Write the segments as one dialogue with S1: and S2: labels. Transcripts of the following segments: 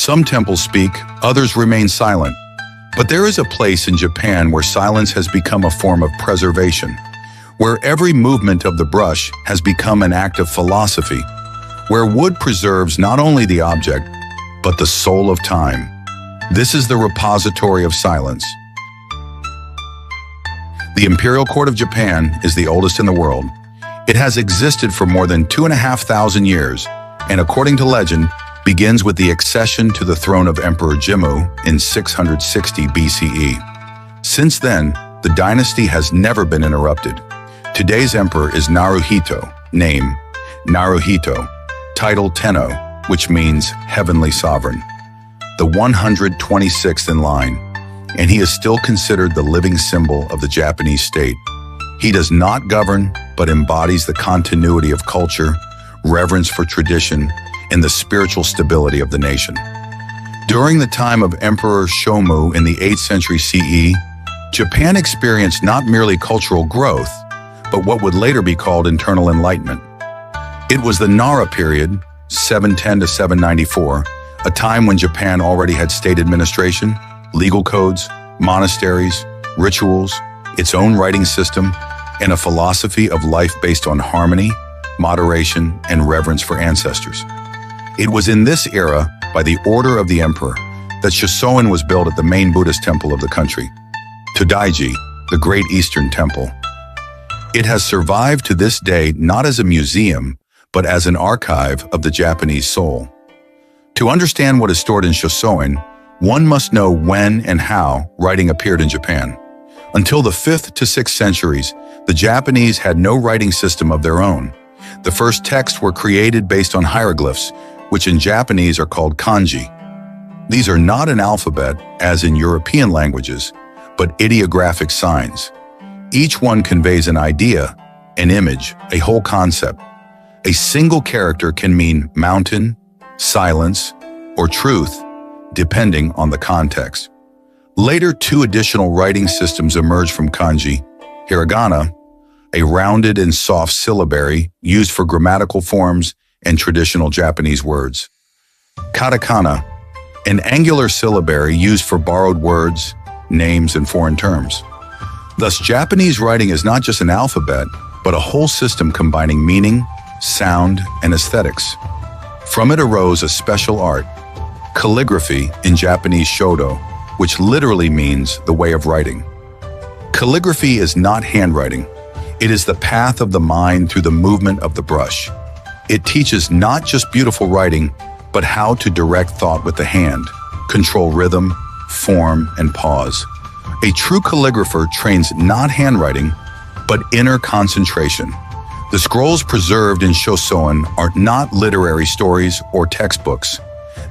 S1: Some temples speak, others remain silent. But there is a place in Japan where silence has become a form of preservation, where every movement of the brush has become an act of philosophy, where wood preserves not only the object, but the soul of time. This is the repository of silence. The Imperial Court of Japan is the oldest in the world. It has existed for more than 2,500 years, and according to legend, begins with the accession to the throne of Emperor Jimmu in 660 BCE. Since then, the dynasty has never been interrupted. Today's emperor is Naruhito, name Naruhito, title Tenno, which means heavenly sovereign, the 126th in line, and he is still considered the living symbol of the Japanese state. He does not govern, but embodies the continuity of culture, reverence for tradition, and the spiritual stability of the nation. During the time of Emperor Shōsōin in the 8th century CE, Japan experienced not merely cultural growth, but what would later be called internal enlightenment. It was the Nara period, 710 to 794, a time when Japan already had state administration, legal codes, monasteries, rituals, its own writing system, and a philosophy of life based on harmony, moderation, and reverence for ancestors. It was in this era, by the order of the emperor, that Shōsōin was built at the main Buddhist temple of the country, Todaiji, the Great Eastern Temple. It has survived to this day not as a museum, but as an archive of the Japanese soul. To understand what is stored in Shōsōin, one must know when and how writing appeared in Japan. Until the 5th to 6th centuries, the Japanese had no writing system of their own. The first texts were created based on hieroglyphs, which in Japanese are called kanji. These are not an alphabet, as in European languages, but ideographic signs. Each one conveys an idea, an image, a whole concept. A single character can mean mountain, silence, or truth, depending on the context. Later, 2 additional writing systems emerged from kanji: hiragana, a rounded and soft syllabary used for grammatical forms and traditional Japanese words; katakana, an angular syllabary used for borrowed words, names, and foreign terms. Thus, Japanese writing is not just an alphabet, but a whole system combining meaning, sound, and aesthetics. From it arose a special art, calligraphy in Japanese shodo, which literally means the way of writing. Calligraphy is not handwriting. It is the path of the mind through the movement of the brush. It teaches not just beautiful writing, but how to direct thought with the hand, control rhythm, form, and pause. A true calligrapher trains not handwriting, but inner concentration. The scrolls preserved in Shōsōin are not literary stories or textbooks.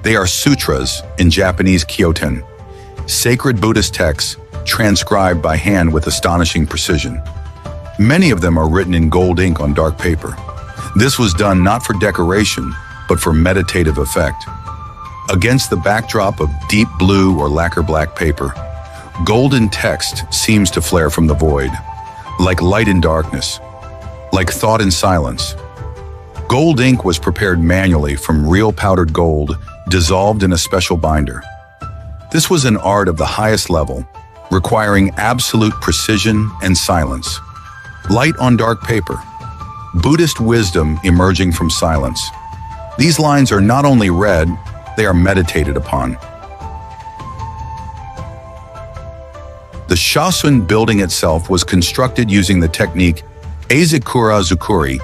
S1: They are sutras, in Japanese kyoten, sacred Buddhist texts transcribed by hand with astonishing precision. Many of them are written in gold ink on dark paper. This was done not for decoration, but for meditative effect. Against the backdrop of deep blue or lacquer black paper, golden text seems to flare from the void, like light in darkness, like thought in silence. Gold ink was prepared manually from real powdered gold, dissolved in a special binder. This was an art of the highest level, requiring absolute precision and silence. Light on dark paper, Buddhist wisdom emerging from silence. These lines are not only read, they are meditated upon. The Shōsōin building itself was constructed using the technique Eizukura Zukuri,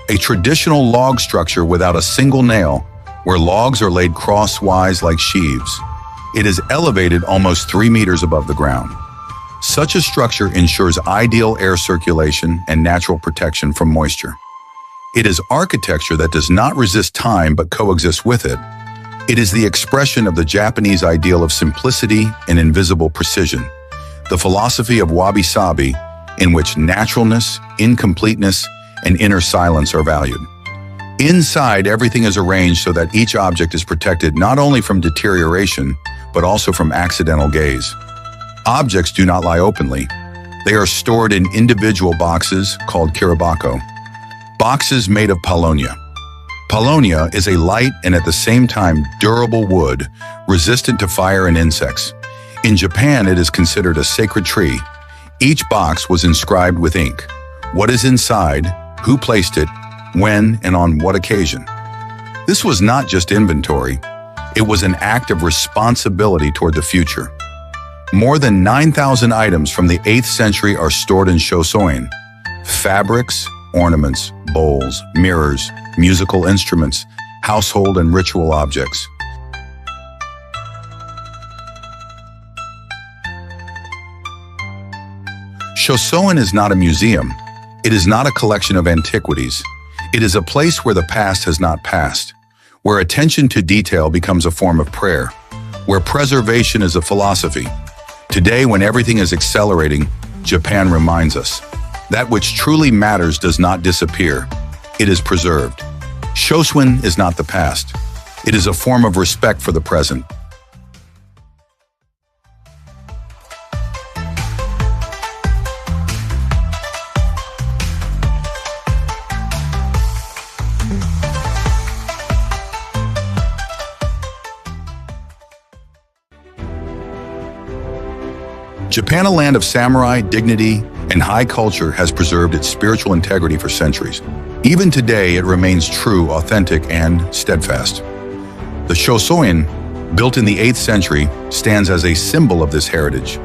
S1: a traditional log structure without a single nail, where logs are laid crosswise like sheaves. It is elevated almost 3 meters above the ground. Such a structure ensures ideal air circulation and natural protection from moisture. It is architecture that does not resist time but coexists with it. It is the expression of the Japanese ideal of simplicity and invisible precision, the philosophy of wabi-sabi, in which naturalness, incompleteness, and inner silence are valued. Inside, everything is arranged so that each object is protected not only from deterioration, but also from accidental gaze. Objects do not lie openly. They are stored in individual boxes called kiribako, boxes made of paulownia. Paulownia is a light and at the same time durable wood, resistant to fire and insects. In Japan, it is considered a sacred tree. Each box was inscribed with ink. What is inside, who placed it, when, and on what occasion. This was not just inventory. It was an act of responsibility toward the future. More than 9,000 items from the 8th century are stored in Shōsōin. Fabrics, ornaments, bowls, mirrors, musical instruments, household and ritual objects. Shōsōin is not a museum. It is not a collection of antiquities. It is a place where the past has not passed, where attention to detail becomes a form of prayer, where preservation is a philosophy. Today, when everything is accelerating, Japan reminds us that which truly matters does not disappear. It is preserved. Shōsōin is not the past. It is a form of respect for the present. Japan, a land of samurai, dignity, and high culture, has preserved its spiritual integrity for centuries. Even today, it remains true, authentic, and steadfast. The Shōsōin, built in the 8th century, stands as a symbol of this heritage.